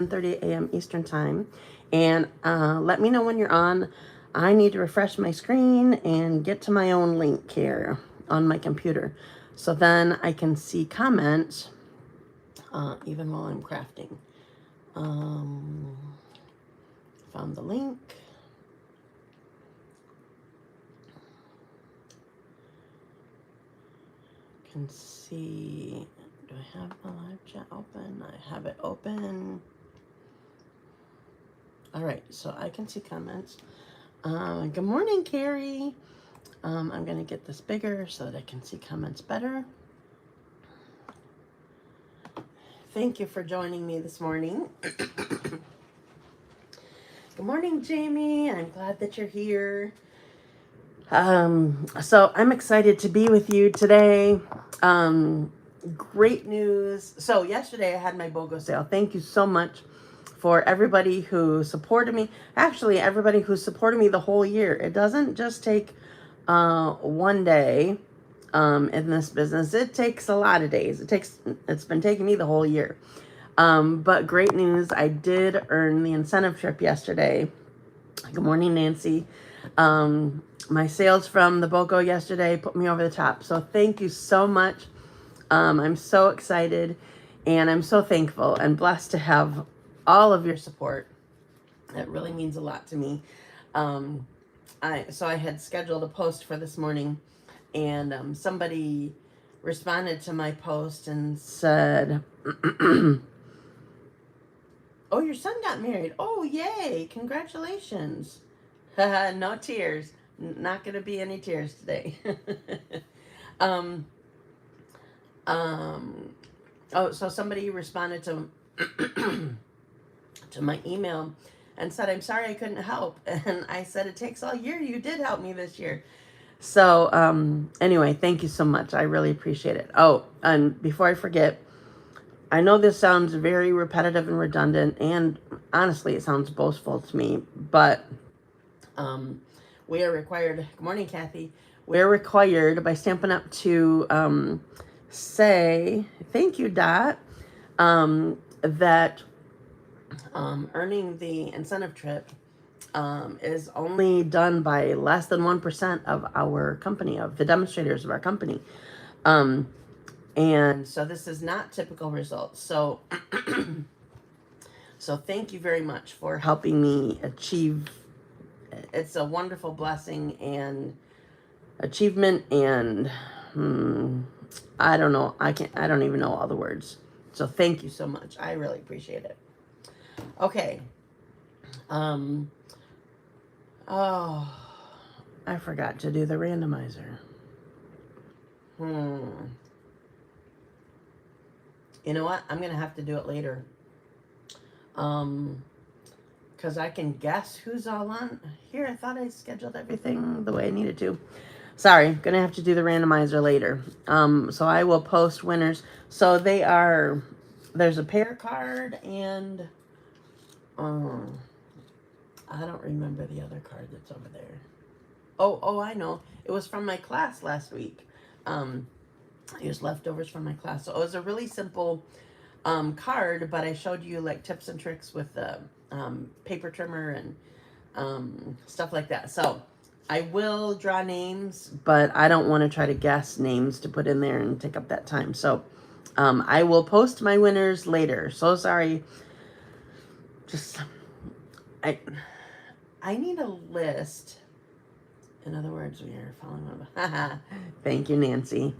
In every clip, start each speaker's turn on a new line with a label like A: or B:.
A: 10:30 a.m. Eastern Time. And let me know when you're on. I need to refresh my screen and get to my own link here on my computer. So then I can see comments even while I'm crafting. Found the link. Can see, do I have the live chat open? I have it open. All right, so I can see comments. Good morning, Carrie. I'm gonna get this bigger so that I can see comments better. Thank you for joining me this morning. Good morning, Jamie. I'm glad that you're here. So I'm excited to be with you today. Great news. So yesterday I had my BOGO sale. Thank you so much for everybody who supported me. Actually, everybody who supported me the whole year. It doesn't just take one day in this business. It takes a lot of days. It's been taking me the whole year. But great news. I did earn the incentive trip yesterday. Good morning, Nancy. My sales from the BOGO yesterday put me over the top. So thank you so much. I'm so excited and I'm so thankful and blessed to have all of your support. It really means a lot to me. So I had scheduled a post for this morning, and somebody responded to my post and said, "Oh, your son got married. Oh, yay! Congratulations." No tears. Not going to be any tears today. So somebody responded to to my email and said, "I'm sorry I couldn't help." And I said, "It takes all year. You did help me this year." So anyway, thank you so much. I really appreciate it. Oh, and before I forget, I know this sounds very repetitive and redundant, and honestly, it sounds boastful to me, but we are required, good morning, Kathy, we're required by Stampin' Up! To say, thank you, Dot, that earning the incentive trip is only done by less than 1% of our company, of the demonstrators of our company. And so this is not typical results. So, so thank you very much for helping me achieve. It's a wonderful blessing and achievement, and I don't know. I don't even know all the words. So thank you so much. I really appreciate it. Okay. Oh, I forgot to do the randomizer. You know what? I'm going to have to do it later. Because I can guess who's all on. Here, I thought I scheduled everything the way I needed to. Sorry, going to have to do the randomizer later. So I will post winners. So they are, there's a pair card and, I don't remember the other card that's over there. Oh, I know. It was from my class last week. It was leftovers from my class. So it was a really simple card, but I showed you like tips and tricks with the paper trimmer and stuff like that. So I will draw names, but I don't want to try to guess names to put in there and take up that time. So I will post my winners later. So sorry. Just, I need a list. In other words, we are following up. Thank you, Nancy.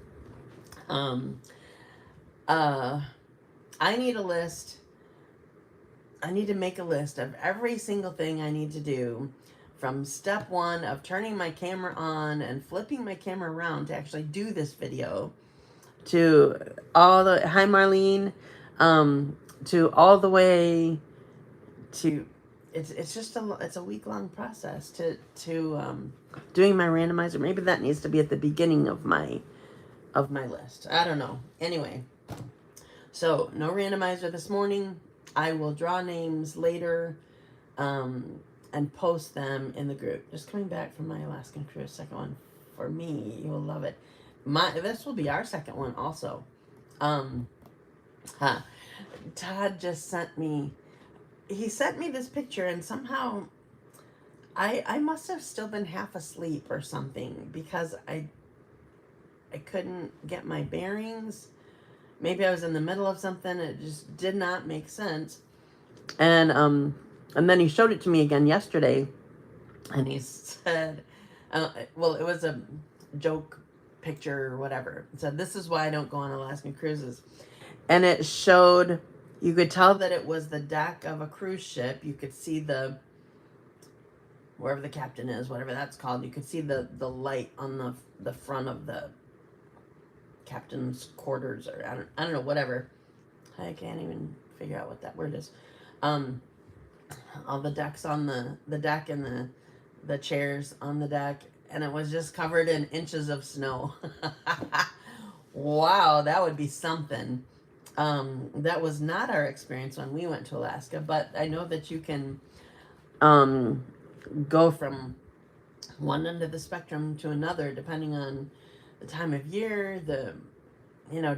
A: I need a list. I need to make a list of every single thing I need to do, from step 1 of turning my camera on and flipping my camera around to actually do this video, to all the, hi Marlene, to all the way to, it's just it's a week-long process to doing my randomizer. Maybe that needs to be at the beginning of my list. I don't know. Anyway, so no randomizer this morning. I will draw names later and post them in the group. Just coming back from my Alaskan cruise, second one for me. You will love it. This will be our second one also. Todd just sent me he sent me this picture, and somehow I must have still been half asleep or something, because I couldn't get my bearings. Maybe I was in the middle of something. It just did not make sense. And then he showed it to me again yesterday, and he said, well, it was a joke picture or whatever. It said, "This is why I don't go on Alaskan cruises." And it showed, you could tell that it was the deck of a cruise ship. You could see wherever the captain is, whatever that's called, you could see the light on the front of the captain's quarters, or I don't know, whatever. I can't even figure out what that word is. All the decks on the deck, and the chairs on the deck, and it was just covered in inches of snow. Wow, that would be something. That was not our experience when we went to Alaska, but I know that you can go from one end of the spectrum to another depending on the time of year,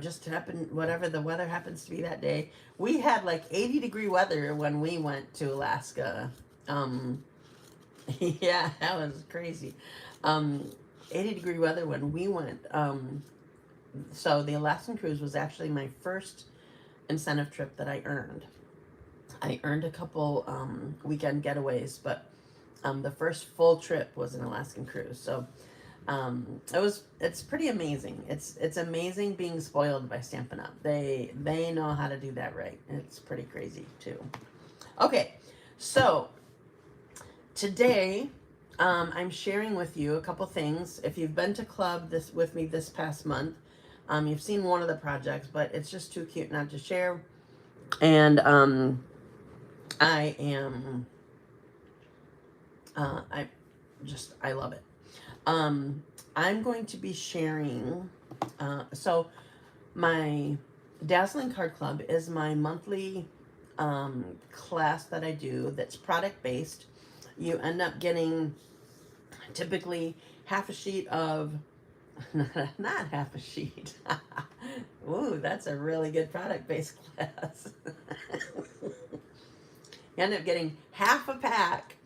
A: just whatever the weather happens to be that day. We had like 80-degree weather when we went to Alaska. Yeah, that was crazy. 80-degree weather when we went. So the Alaskan cruise was actually my first incentive trip that I earned. I earned a couple weekend getaways, but the first full trip was an Alaskan cruise. So it's pretty amazing. It's amazing being spoiled by Stampin' Up. They know how to do that right. It's pretty crazy too. Okay, so today I'm sharing with you a couple things. If you've been to club with me this past month, you've seen one of the projects, but it's just too cute not to share. And I love it. I'm going to be sharing, so my Dazzling Card Club is my monthly class that I do that's product based. You end up getting typically half a sheet of, not half a sheet. Ooh, that's a really good product based class. You end up getting half a pack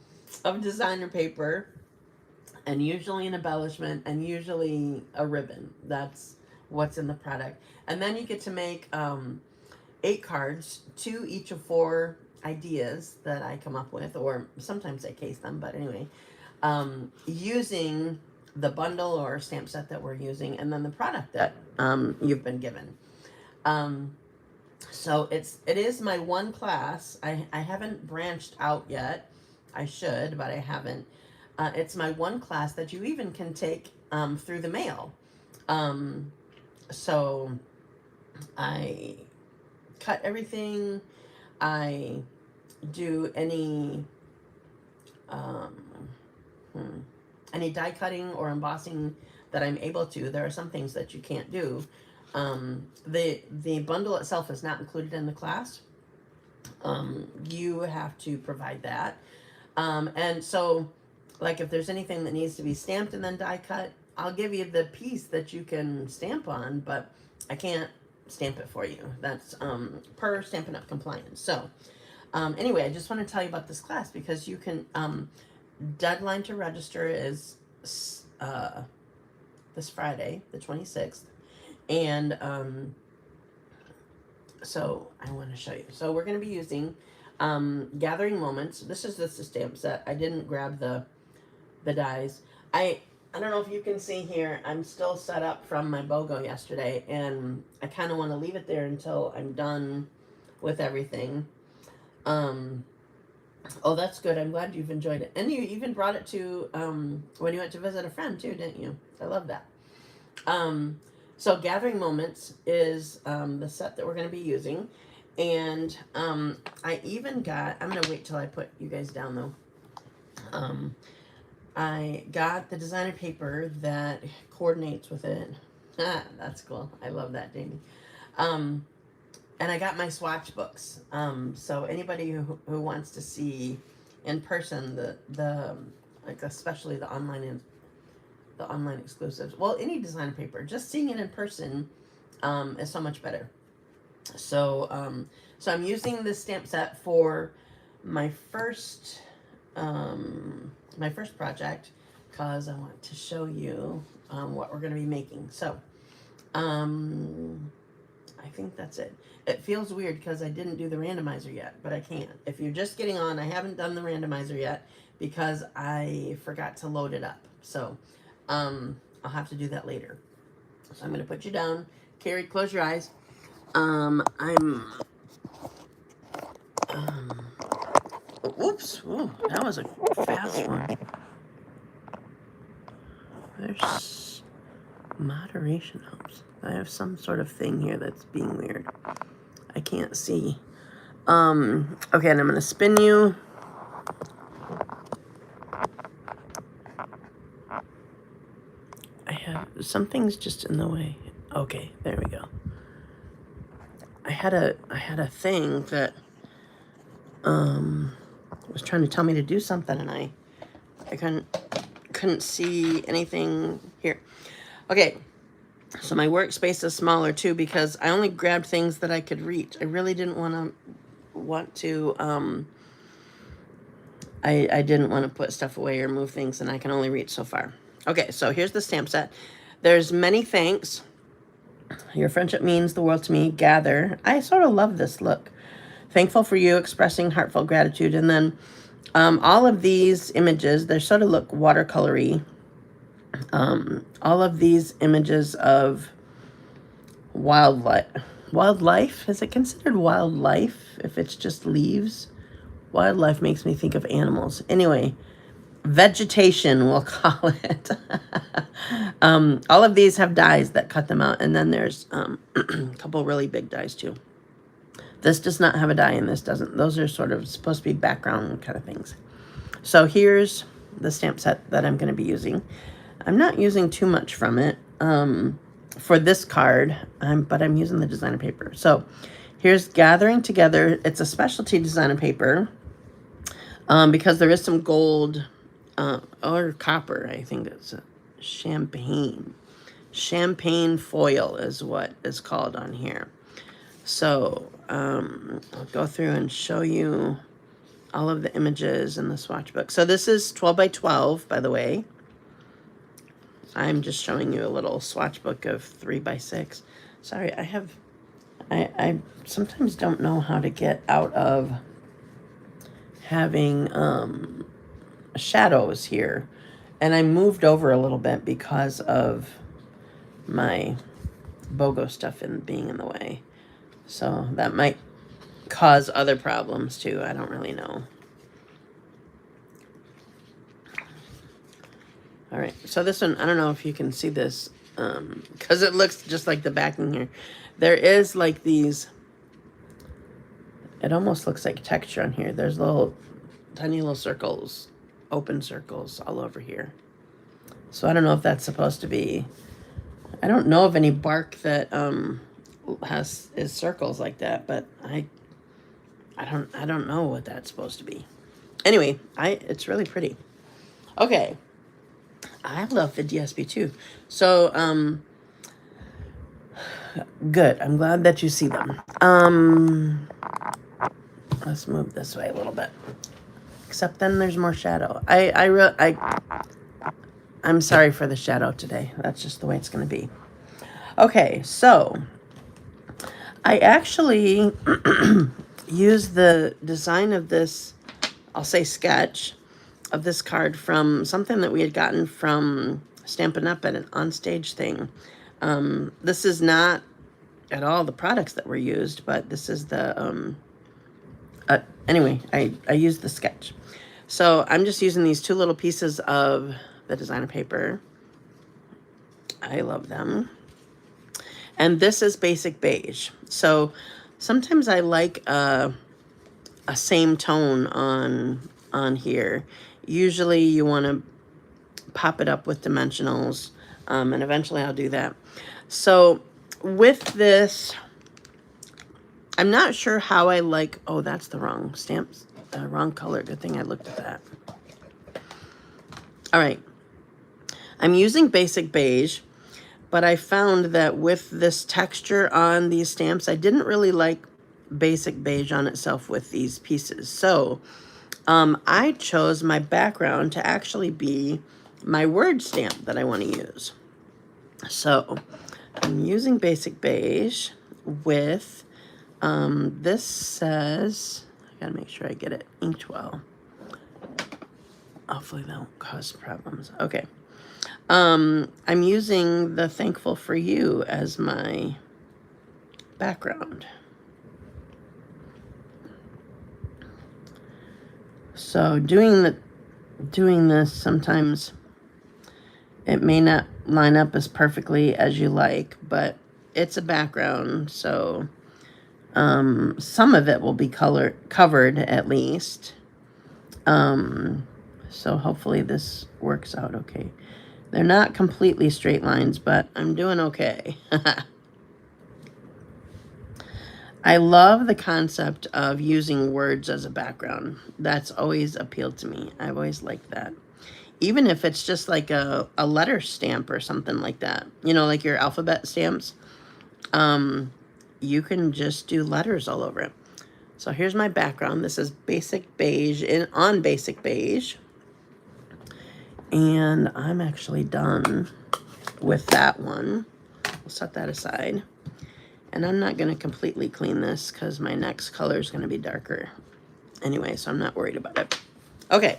A: of designer paper, and usually an embellishment, and usually a ribbon. That's what's in the product. And then you get to make 8 cards, 2 each of 4 ideas that I come up with, or sometimes I case them, but anyway, using the bundle or stamp set that we're using, and then the product that you've been given. So it is my one class. I haven't branched out yet. I should, but I haven't. It's my one class that you even can take through the mail. So I cut everything. I do any die cutting or embossing that I'm able to. There are some things that you can't do. The bundle itself is not included in the class. You have to provide that. And so, like, if there's anything that needs to be stamped and then die cut, I'll give you the piece that you can stamp on, but I can't stamp it for you. That's per Stampin' Up! Compliance. So anyway, I just want to tell you about this class because you can, deadline to register is this Friday, the 26th. And so I want to show you. So we're going to be using Gathering Moments. This is just a stamp set. I didn't grab the dies. I don't know if you can see here, I'm still set up from my BOGO yesterday, and I kind of want to leave it there until I'm done with everything. Oh, that's good. I'm glad you've enjoyed it. And you even brought it to when you went to visit a friend too, didn't you? I love that. So Gathering Moments is the set that we're going to be using. And I even got, I'm going to wait till I put you guys down though. I got the designer paper that coordinates with it. That's cool. I love that, Jamie. And I got my swatch books. So anybody who wants to see in person the like especially the online exclusives. Well, any designer paper, just seeing it in person is so much better. So so I'm using this stamp set for my first project, because I want to show you what we're going to be making. So I think that's it. It feels weird because I didn't do the randomizer yet, but I can. If you're just getting on, I haven't done the randomizer yet because I forgot to load it up. So I'll have to do that later. So I'm going to put you down. Carrie, close your eyes. Whoops. Ooh, that was a fast one. There's moderation helps. I have some sort of thing here that's being weird. I can't see. Okay, and I'm gonna spin you. I have something's just in the way. Okay, there we go. I had a thing that was trying to tell me to do something, and I couldn't see anything here. Okay, so my workspace is smaller too because I only grabbed things that I could reach. I really didn't want to I didn't want to put stuff away or move things, and I can only reach so far. Okay, so here's the stamp set. There's many thanks. Your friendship means the world to me. Gather. I sort of love this look. Thankful for you, expressing heartfelt gratitude. And then all of these images, they sort of look watercolory. All of these images of wildlife. Wildlife? Is it considered wildlife if it's just leaves? Wildlife makes me think of animals. Anyway, vegetation, we'll call it. All of these have dies that cut them out. And then there's a couple really big dies too. This does not have a die and this doesn't. Those are sort of supposed to be background kind of things. So here's the stamp set that I'm going to be using. I'm not using too much from it for this card, but I'm using the designer paper. So here's Gathering Together. It's a specialty designer paper because there is some gold or copper. I think it's champagne. Champagne foil is what is called on here. So I'll go through and show you all of the images in the swatch book. So this is 12 by 12, by the way. I'm just showing you a little swatch book of 3 by 6. Sorry, I sometimes don't know how to get out of having shadows here. And I moved over a little bit because of my BOGO stuff being in the way. So that might cause other problems too. I don't really know. All right, so this one, I don't know if you can see this because it looks just like the backing here. There is like these, it almost looks like texture on here. There's little tiny little circles, open circles all over here. So I don't know if that's supposed to be, I don't know of any bark that is circles like that, but I don't know what that's supposed to be. Anyway, it's really pretty. Okay. I love the DSP too. So, good. I'm glad that you see them. Let's move this way a little bit. Except then there's more shadow. I'm sorry for the shadow today. That's just the way it's going to be. Okay, so I actually used the design of this, I'll say sketch, of this card from something that we had gotten from Stampin' Up! At an onstage thing. This is not at all the products that were used, but this is the, anyway, I used the sketch. So I'm just using these two little pieces of the designer paper. I love them. And this is Basic Beige. So sometimes I like a same tone on here. Usually you want to pop it up with dimensionals, and eventually I'll do that. So with this, I'm not sure how I like, oh, that's the wrong stamps, wrong color. Good thing I looked at that. All right. I'm using Basic Beige, but I found that with this texture on these stamps, I didn't really like basic beige on itself with these pieces. So I chose my background to actually be my word stamp that I want to use. So I'm using basic beige with, this says, I gotta make sure I get it inked well. Hopefully that won't cause problems. Okay. I'm using the Thankful for You as my background. So doing this, sometimes it may not line up as perfectly as you like, but it's a background, so some of it will be covered at least. So hopefully this works out okay. They're not completely straight lines, but I'm doing okay. I love the concept of using words as a background. That's always appealed to me. I've always liked that. Even if it's just like a letter stamp or something like that. You know, like your alphabet stamps. You can just do letters all over it. So here's my background. This is basic beige on basic beige. And I'm actually done with that one. We'll set that aside. And I'm not going to completely clean this because my next color is going to be darker. Anyway, so I'm not worried about it. Okay.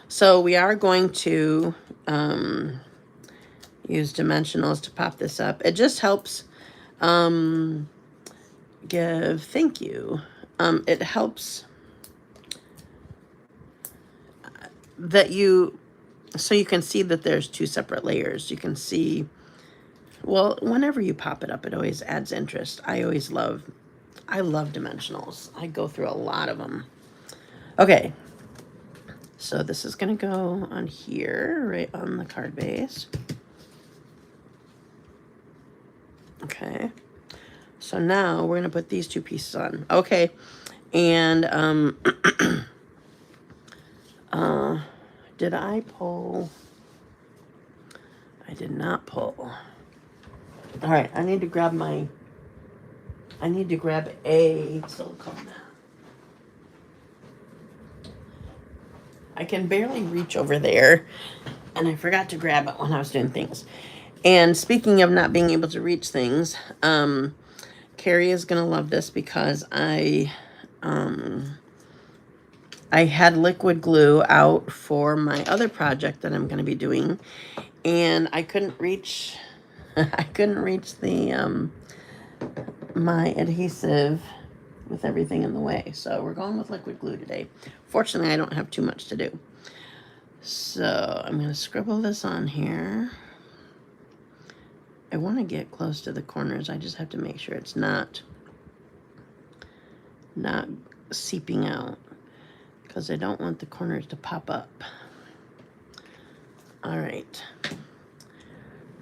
A: So we are going to use dimensionals to pop this up. It just helps give thank you. It helps that so you can see that there's two separate layers. You can see, well, whenever you pop it up, it always adds interest. I love dimensionals. I go through a lot of them. Okay. So this is going to go on here, right on the card base. Okay. So now we're going to put these two pieces on. Okay. And did I pull? I did not pull. All right. I need to grab a silicone mat. I can barely reach over there, and I forgot to grab it when I was doing things. And speaking of not being able to reach things, Carrie is going to love this because I had liquid glue out for my other project that I'm going to be doing, and I couldn't reach the my adhesive with everything in the way. So we're going with liquid glue today. Fortunately, I don't have too much to do. So I'm going to scribble this on here. I want to get close to the corners. I just have to make sure it's not seeping out, because I don't want the corners to pop up. All right.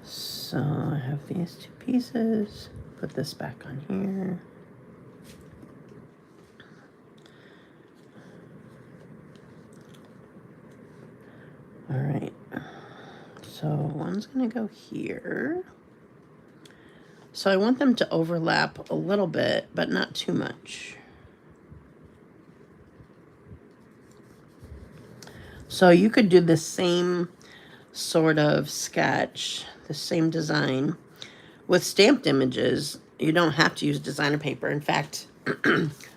A: So I have these two pieces. Put this back on here. All right. So one's going to go here. So I want them to overlap a little bit, but not too much. So you could do the same sort of sketch, the same design, with stamped images. You don't have to use designer paper. In fact,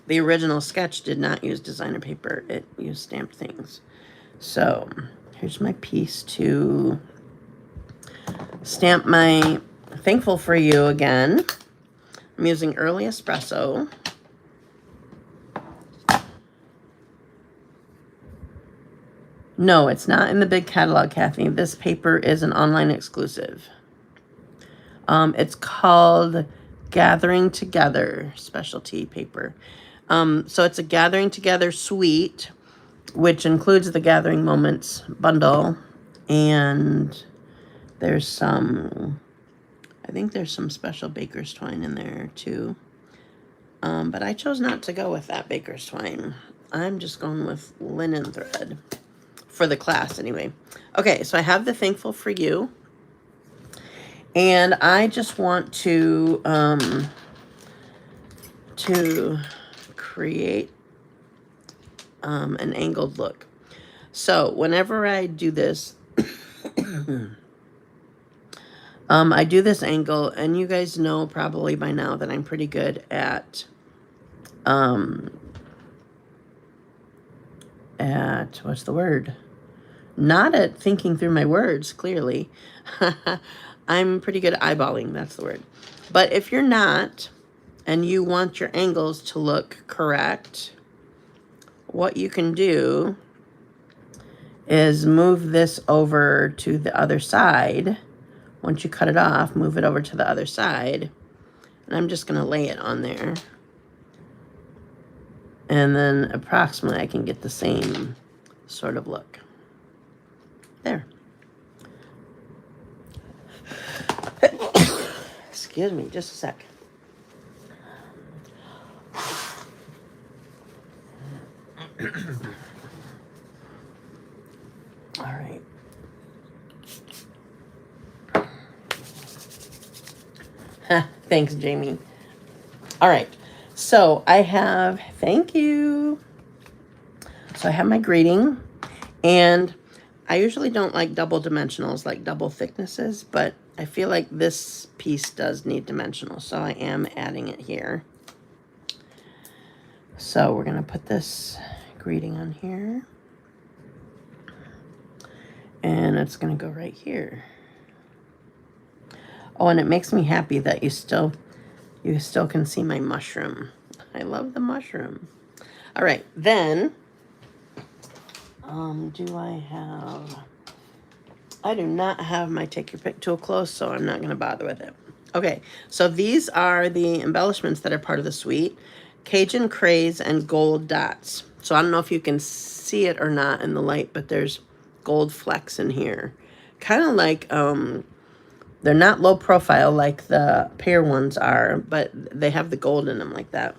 A: the original sketch did not use designer paper. It used stamped things. So here's my piece to stamp my Thankful for You again. I'm using Early Espresso. No, it's not in the big catalog, Kathy. This paper is an online exclusive. It's called Gathering Together specialty paper. So it's a Gathering Together suite, which includes the Gathering Moments bundle. And there's some, I think there's some special baker's twine in there too. But I chose not to go with that baker's twine. I'm just going with linen thread for the class anyway. Okay, so I have the Thankful for You. And I just want to to create an angled look. So whenever I do this, I do this angle, and you guys know probably by now that I'm pretty good at what's the word? Not at thinking through my words, clearly. I'm pretty good at eyeballing, that's the word. But if you're not, and you want your angles to look correct, what you can do is move this over to the other side. Once you cut it off, move it over to the other side. And I'm just going to lay it on there. And then approximately I can get the same sort of look. There. Excuse me, just a sec. All right. Thanks, Jamie. All right. So I have, thank you. So I have my greeting, and I usually don't like double dimensionals, like double thicknesses, but I feel like this piece does need dimensional, so I am adding it here. So we're going to put this greeting on here, and it's going to go right here. Oh, and it makes me happy that you still can see my mushroom. I love the mushroom. All right, then, I do not have my take your pick tool close, so I'm not going to bother with it. Okay, so these are the embellishments that are part of the suite. Cajun Craze and gold dots. So I don't know if you can see it or not in the light, but there's gold flecks in here. Kind of like, they're not low profile like the pear ones are, but they have the gold in them like that.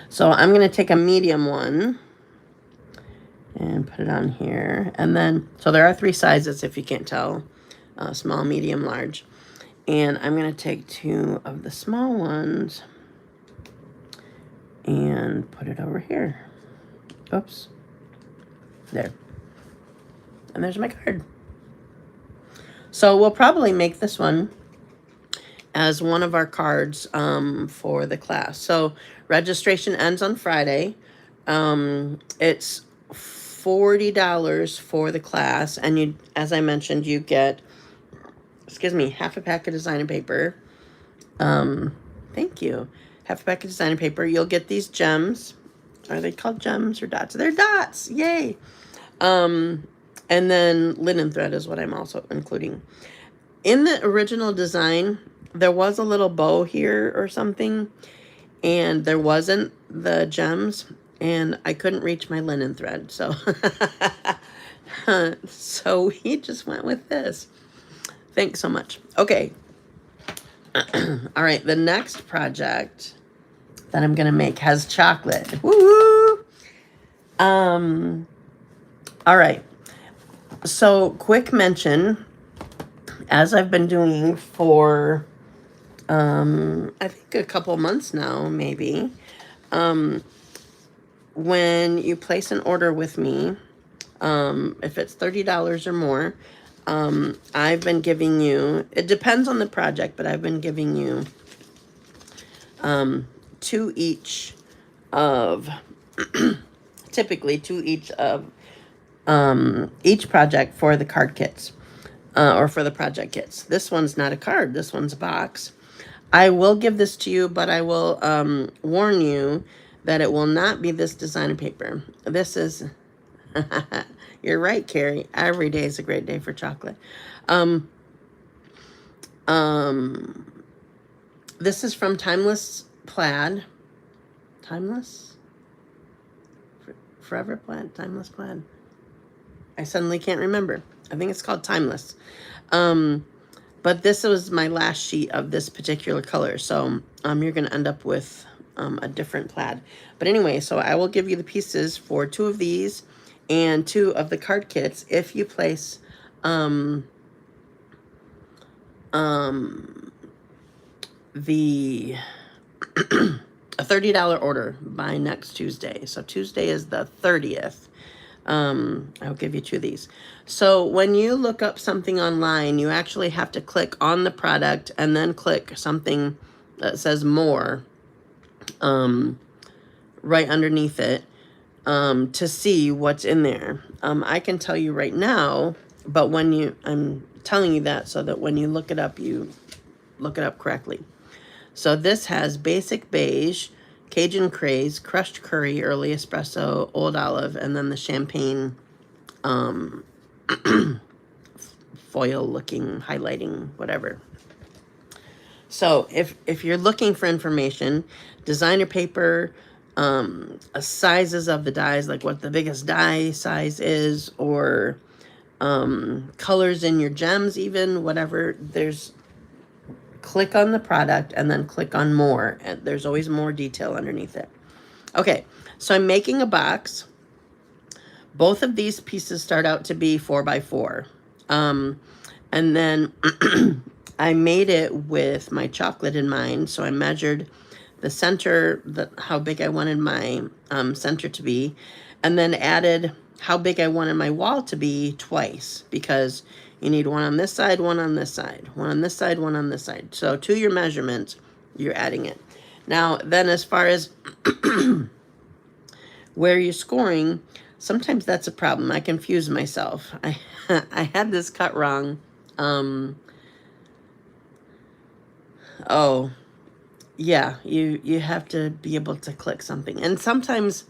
A: So I'm going to take a medium one and put it on here. And then, so there are 3 sizes if you can't tell, small, medium, large. And I'm going to take 2 of the small ones and put it over here. Oops. There. And there's my card. So we'll probably make this one as one of our cards for the class. So registration ends on Friday. It's $40 for the class, and you, as I mentioned, you get, excuse me, half a pack of designer paper. Thank you. Half a pack of designer paper. You'll get these gems. Are they called gems or dots? They're dots. Yay. And then linen thread is what I'm also including. In the original design, there was a little bow here or something, and there wasn't the gems, and I couldn't reach my linen thread, so so we just went with this. Thanks so much. Okay. All right, the next project that I'm gonna make has chocolate. Woo! All right. So quick mention, as I've been doing for I think a couple months now, maybe, when you place an order with me, if it's $30 or more, I've been giving you, it depends on the project, but I've been giving you 2 each of, typically 2 each of each project for the card kits, or for the project kits. This one's not a card, this one's a box. I will give this to you, but I will warn you that it will not be this designer paper. This is, you're right, Carrie. Every day is a great day for chocolate. This is from Timeless Plaid. Timeless? Forever Plaid? Timeless Plaid? I suddenly can't remember. I think it's called Timeless. But this was my last sheet of this particular color. So you're going to end up with a different plaid. But anyway, so I will give you the pieces for 2 of these and 2 of the card kits if you place the a $30 order by next Tuesday. So Tuesday is the 30th. I'll give you 2 of these. So when you look up something online, you actually have to click on the product and then click something that says more right underneath it to see what's in there. I can tell you right now, but I'm telling you that so that when you look it up, you look it up correctly. So this has basic beige, Cajun craze, crushed curry, early espresso, old olive, and then the champagne foil looking, highlighting, whatever. So if you're looking for information, designer paper, sizes of the dyes, like what the biggest dye size is, or colors in your gems, even, whatever, click on the product and then click on more, and there's always more detail underneath it. Okay, so I'm making a box. Both of these pieces start out to be 4x4. And then I made it with my chocolate in mind. So I measured the center, how big I wanted my center to be, and then added how big I wanted my wall to be twice, because you need one on this side, one on this side, one on this side, one on this side. So to your measurements, you're adding it. Now, then as far as where you're scoring, sometimes that's a problem. I confuse myself. I had this cut wrong. Oh, yeah, you have to be able to click something. And sometimes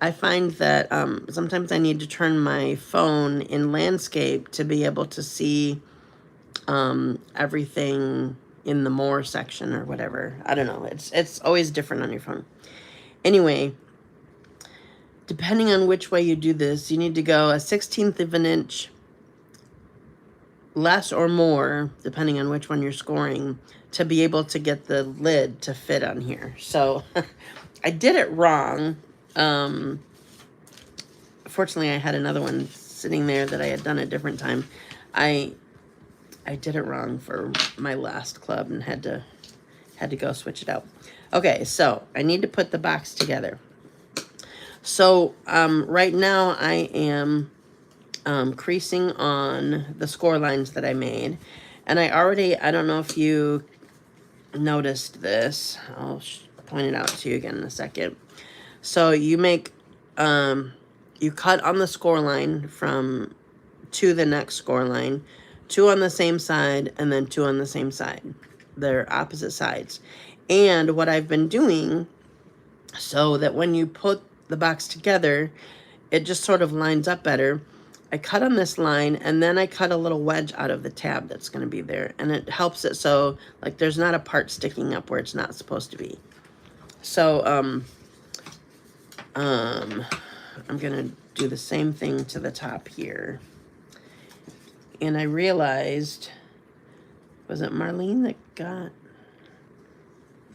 A: I find that sometimes I need to turn my phone in landscape to be able to see everything in the more section or whatever. I don't know. It's always different on your phone. Anyway, depending on which way you do this, you need to go 1/16 of an inch less or more, depending on which one you're scoring, to be able to get the lid to fit on here. So I did it wrong. Fortunately, I had another one sitting there that I had done a different time. I did it wrong for my last club and had to go switch it out. Okay, so I need to put the box together. So right now I am creasing on the score lines that I made, and I don't know if you noticed this. I'll point it out to you again in a second. So you make you cut on the score line from to the next score line, 2 on the same side, and then 2 on the same side. They're opposite sides. And what I've been doing, so that when you put the box together, it just sort of lines up better, I cut on this line, and then I cut a little wedge out of the tab that's going to be there, and it helps it so like there's not a part sticking up where it's not supposed to be. So I'm gonna do the same thing to the top here. And I realized, was it Marlene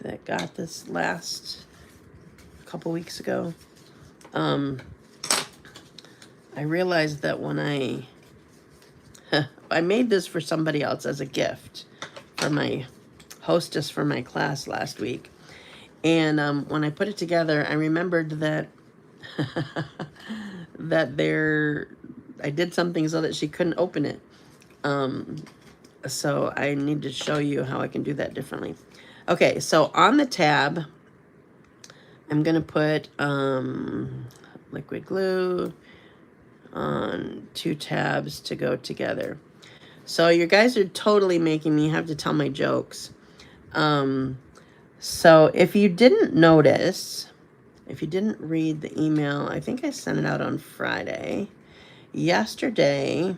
A: that got this last couple weeks ago? I realized that when I made this for somebody else as a gift for my hostess for my class last week. And when I put it together, I remembered that I did something so that she couldn't open it. So I need to show you how I can do that differently. Okay, so on the tab, I'm going to put liquid glue on 2 tabs to go together. So you guys are totally making me have to tell my jokes. So if you didn't notice, if you didn't read the email, I think I sent it out on Friday. Yesterday,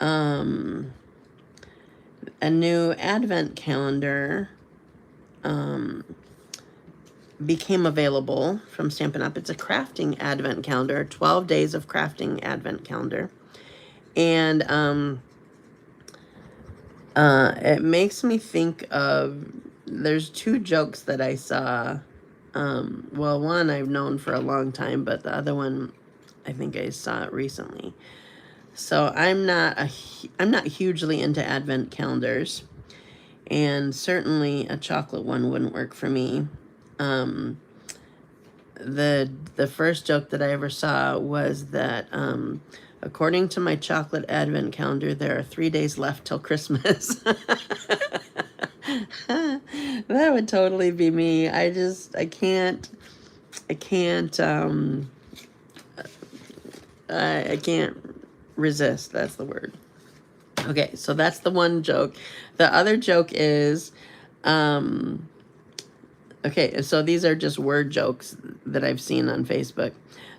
A: a new advent calendar became available from Stampin' Up. It's a crafting advent calendar, 12 days of crafting advent calendar. And it makes me think of, there's 2 jokes that I saw. Well, one I've known for a long time, but the other one, I think I saw it recently. So I'm not hugely into advent calendars, and certainly a chocolate one wouldn't work for me. the first joke that I ever saw was that according to my chocolate advent calendar, there are 3 days left till Christmas. That would totally be me. I can't I can't resist. That's the word. Okay, so that's the one joke. The other joke is, okay, so these are just word jokes that I've seen on Facebook.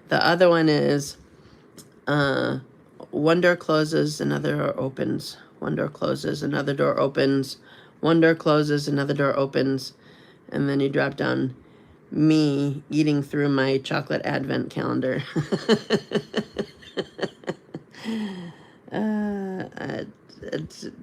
A: The other one is, one door closes, another door opens. One door closes, another door opens. One door closes, another door opens. And then you drop down, me eating through my chocolate advent calendar.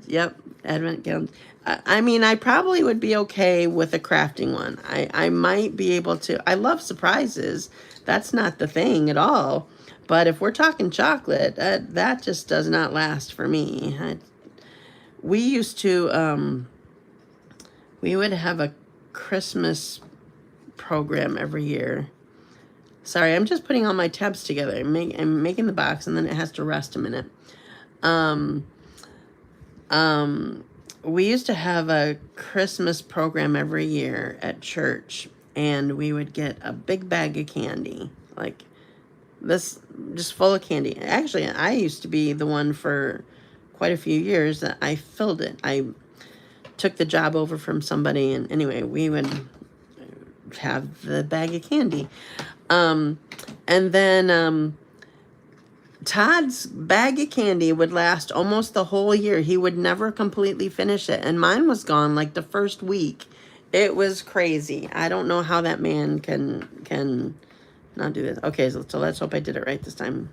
A: Yep, advent calendar. I mean, I probably would be okay with a crafting one. I might be able to. I love surprises. That's not the thing at all. But if we're talking chocolate, that just does not last for me. We used to, we would have a Christmas program every year. Sorry, I'm just putting all my tabs together. I'm making the box, and then it has to rest a minute. We used to have a Christmas program every year at church, and we would get a big bag of candy, like this, just full of candy. Actually, I used to be the one for quite a few years that I filled it. I took the job over from somebody, and anyway, we would have the bag of candy. And then Todd's bag of candy would last almost the whole year. He would never completely finish it. And mine was gone like the first week. It was crazy. I don't know how that man can not do this. Okay, so let's hope I did it right this time.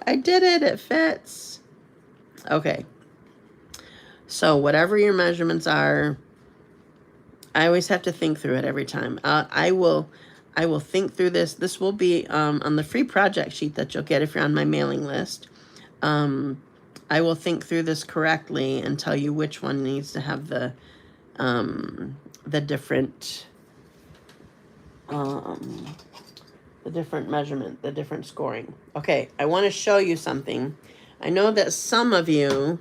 A: I did it. It fits. Okay. So whatever your measurements are, I always have to think through it every time. I will think through this. This will be on the free project sheet that you'll get if you're on my mailing list. I will think through this correctly and tell you which one needs to have the different measurement, the different scoring. Okay, I want to show you something. I know that some of you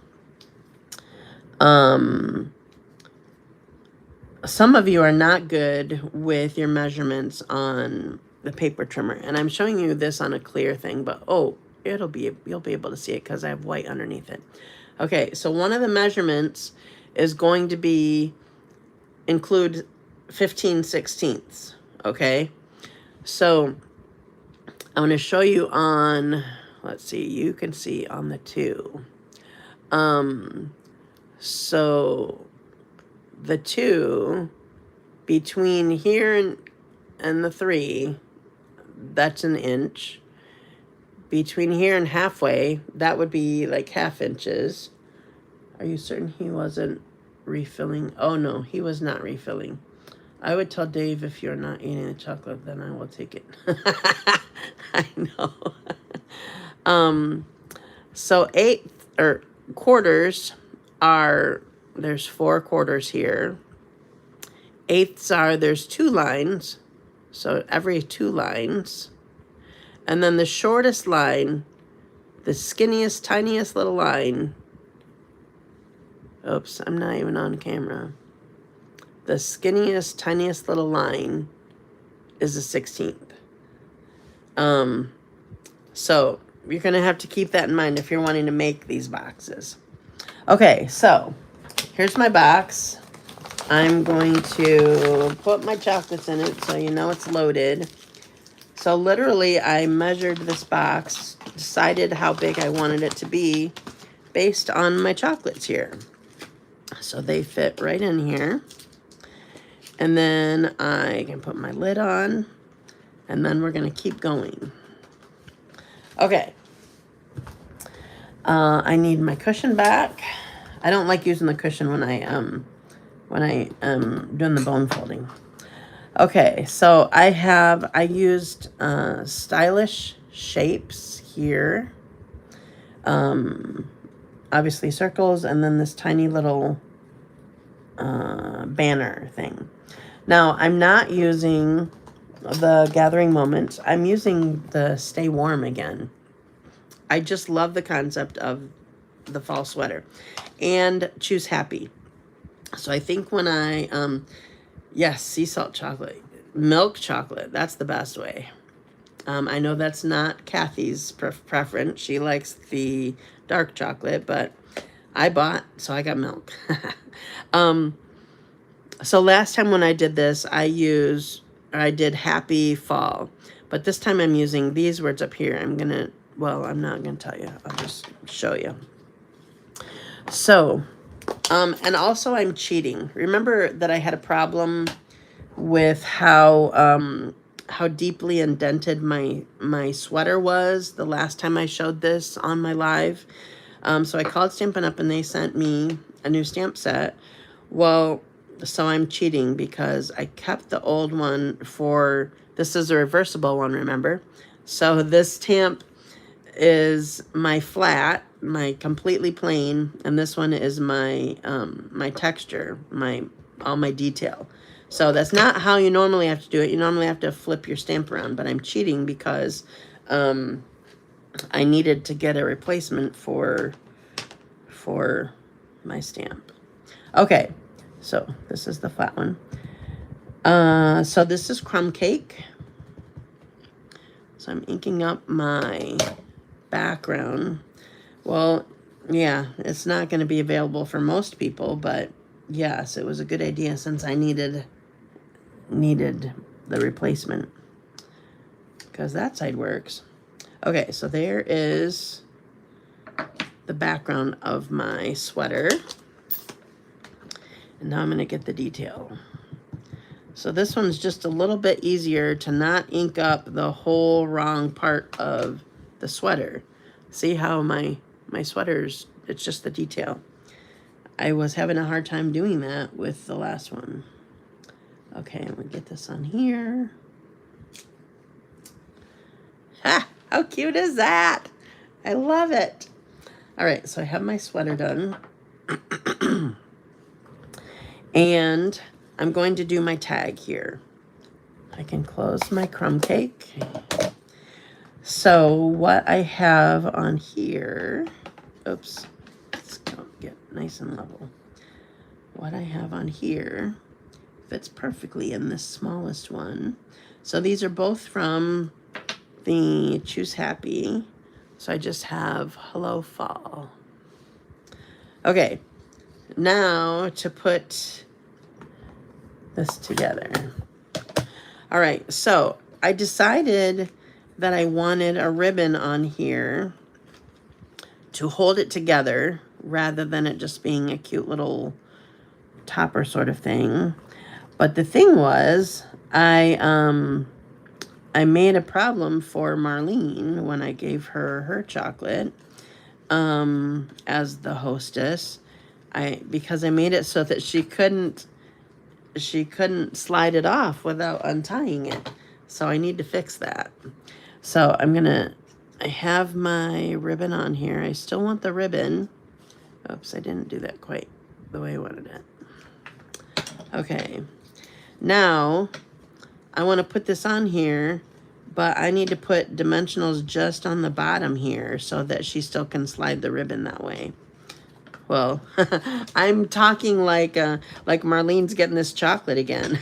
A: are not good with your measurements on the paper trimmer, and I'm showing you this on a clear thing, but you'll be able to see it because I have white underneath it. Okay, so one of the measurements is going to include 15/16. Okay, so I'm going to show you on, let's see, you can see on the 2. So the 2 between here and the 3, that's an inch. Between here and halfway, that would be like 1/2 inches. Are you certain he wasn't refilling? Oh no, he was not refilling. I would tell Dave, if you're not eating the chocolate, then I will take it. I know. So quarters are, there's 4 quarters here. Eighths are, there's 2 lines. So every 2 lines. And then the shortest line, the skinniest, tiniest little line. Oops, I'm not even on camera. The skinniest, tiniest little line is a 16th. So you're going to have to keep that in mind if you're wanting to make these boxes. Okay, so here's my box. I'm going to put my chocolates in it so you know it's loaded. So literally, I measured this box, decided how big I wanted it to be based on my chocolates here. So they fit right in here. And then I can put my lid on, and then we're going to keep going. Okay. I need my cushion back. I don't like using the cushion when I doing the bone folding. Okay, so I used stylish shapes here. Obviously circles, and then this tiny little banner thing. Now, I'm not using the Gathering Moment. I'm using the Stay Warm again. I just love the concept of the fall sweater. And Choose Happy. So I think when I, yes, sea salt chocolate. Milk chocolate. That's the best way. I know that's not Kathy's preference. She likes the dark chocolate, but I bought, so I got milk. So last time when I did this, I did Happy Fall. But this time I'm using these words up here. I'm not going to tell you. I'll just show you. So, and also I'm cheating. Remember that I had a problem with how deeply indented my sweater was the last time I showed this on my live. So I called Stampin' Up! And they sent me a new stamp set. Well, so I'm cheating because I kept the old one for, this is a reversible one, remember? So this stamp is my flat, my completely plain, and this one is my my texture, all my detail. So that's not how you normally have to do it. You normally have to flip your stamp around, but I'm cheating because I needed to get a replacement for my stamp. Okay, so this is the flat one. So this is Crumb Cake. So I'm inking up my background. Well, yeah, it's not going to be available for most people, but yes, it was a good idea since I needed the replacement because that side works. Okay, so there is the background of my sweater. And now I'm going to get the detail. So this one's just a little bit easier to not ink up the whole wrong part of the sweater. See how my sweaters, it's just the detail. I was having a hard time doing that with the last one. Okay, I'm going to get this on here. Ha! How cute is that? I love it. All right, so I have my sweater done. And I'm going to do my tag here. I can close my crumb cake. So what I have on here, oops, let's go get nice and level. What I have on here fits perfectly in this smallest one. So these are both from the Choose Happy. So I just have Hello Fall. Okay, now to put this together. All right, so I decided that I wanted a ribbon on here to hold it together rather than it just being a cute little topper sort of thing. But the thing was, I made a problem for Marlene when I gave her chocolate as the hostess. Because I made it so that she couldn't slide it off without untying it. So I need to fix that. So I have my ribbon on here. I still want the ribbon. Oops, I didn't do that quite the way I wanted it. Okay. Now, I want to put this on here, but I need to put dimensionals just on the bottom here so that she still can slide the ribbon that way. Well, I'm talking like Marlene's getting this chocolate again.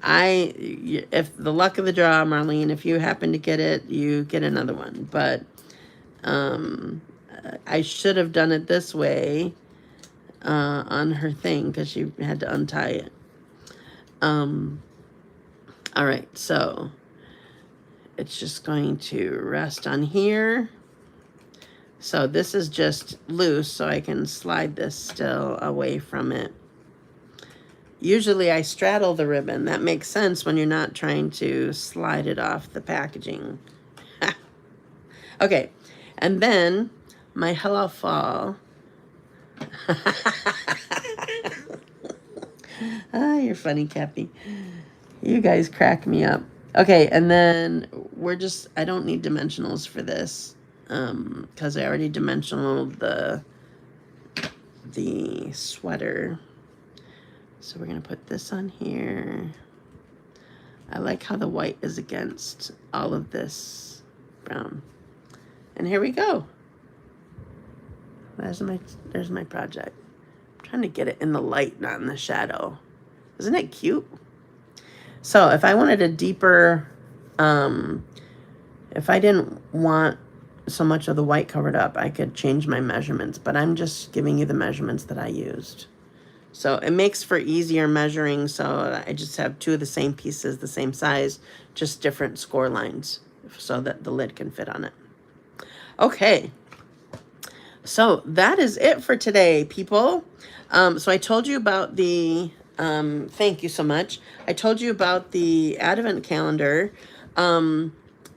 A: If the luck of the draw, Marlene, if you happen to get it, you get another one. But I should have done it this way on her thing because she had to untie it. All right, so it's just going to rest on here. So this is just loose, so I can slide this still away from it. Usually I straddle the ribbon. That makes sense when you're not trying to slide it off the packaging. Okay, and then my Hello Fall. Ah, you're funny, Kathy. You guys crack me up. Okay, and then I don't need dimensionals for this. Because I already dimensional the sweater. So we're going to put this on here. I like how the white is against all of this brown. And here we go. There's my project. I'm trying to get it in the light, not in the shadow. Isn't it cute? So if I wanted a deeper, if I didn't want so much of the white covered up, I could change my measurements, but I'm just giving you the measurements that I used. So it makes for easier measuring. So I just have two of the same pieces, the same size, just different score lines so that the lid can fit on it. Okay. So that is it for today, people. So I told you about the, thank you so much. I told you about the Advent calendar.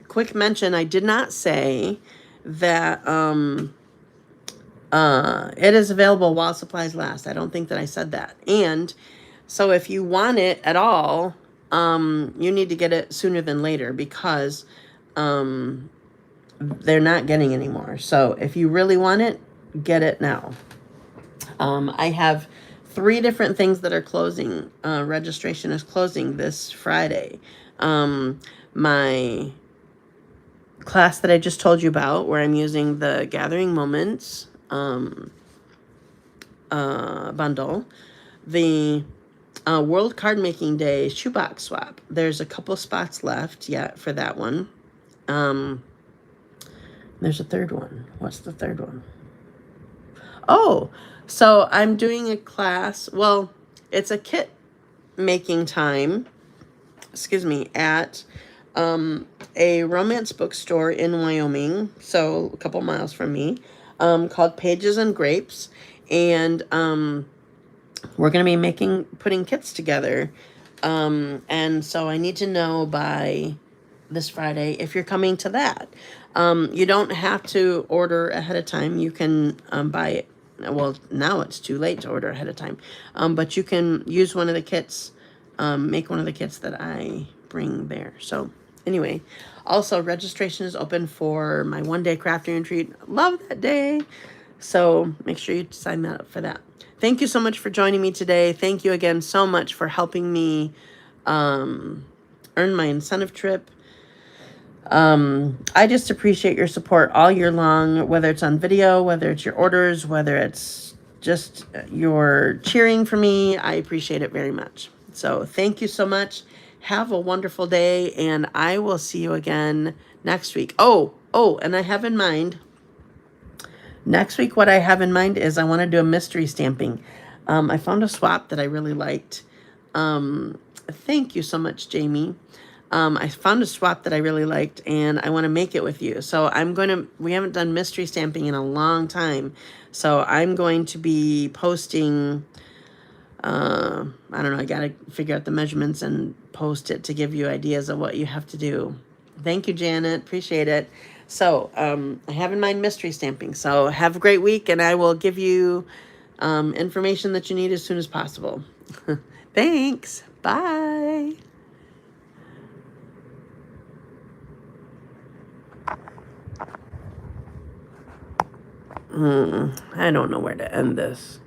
A: Quick mention, I did not say that it is available while supplies last. I don't think that I said that. And so if you want it at all, you need to get it sooner than later because they're not getting anymore. So if you really want it, get it now. I have 3 different things that are closing. Registration is closing this Friday. My class that I just told you about, where I'm using the Gathering Moments bundle, the World Card Making Day shoebox swap. There's a couple spots left yet for that one. There's a third one. What's the third one? Oh, so I'm doing a class. Well, it's a kit making time, excuse me, at a romance bookstore in Wyoming, so a couple miles from me, called Pages and Grapes. And we're going to be putting kits together. And so I need to know by this Friday if you're coming to that. You don't have to order ahead of time. You can buy it. Well, now it's too late to order ahead of time. But you can use one of the kits, make one of the kits that I bring there. So anyway, also registration is open for my 1-day crafting retreat. Love that day. So make sure you sign up for that. Thank you so much for joining me today. Thank you again so much for helping me earn my incentive trip. I just appreciate your support all year long, whether it's on video, whether it's your orders, whether it's just your cheering for me. I appreciate it very much. So thank you so much. Have a wonderful day, and I will see you again next week. Oh, and I have in mind, next week what I have in mind is I want to do a mystery stamping. I found a swap that I really liked. Thank you so much, Jamie. I found a swap that I really liked, and I want to make it with you. So we haven't done mystery stamping in a long time. So I'm going to be posting, I don't know, I got to figure out the measurements and post it to give you ideas of what you have to do. Thank you, Janet. Appreciate it. So I have in mind mystery stamping. So have a great week, and I will give you information that you need as soon as possible. Thanks. Bye. I don't know where to end this.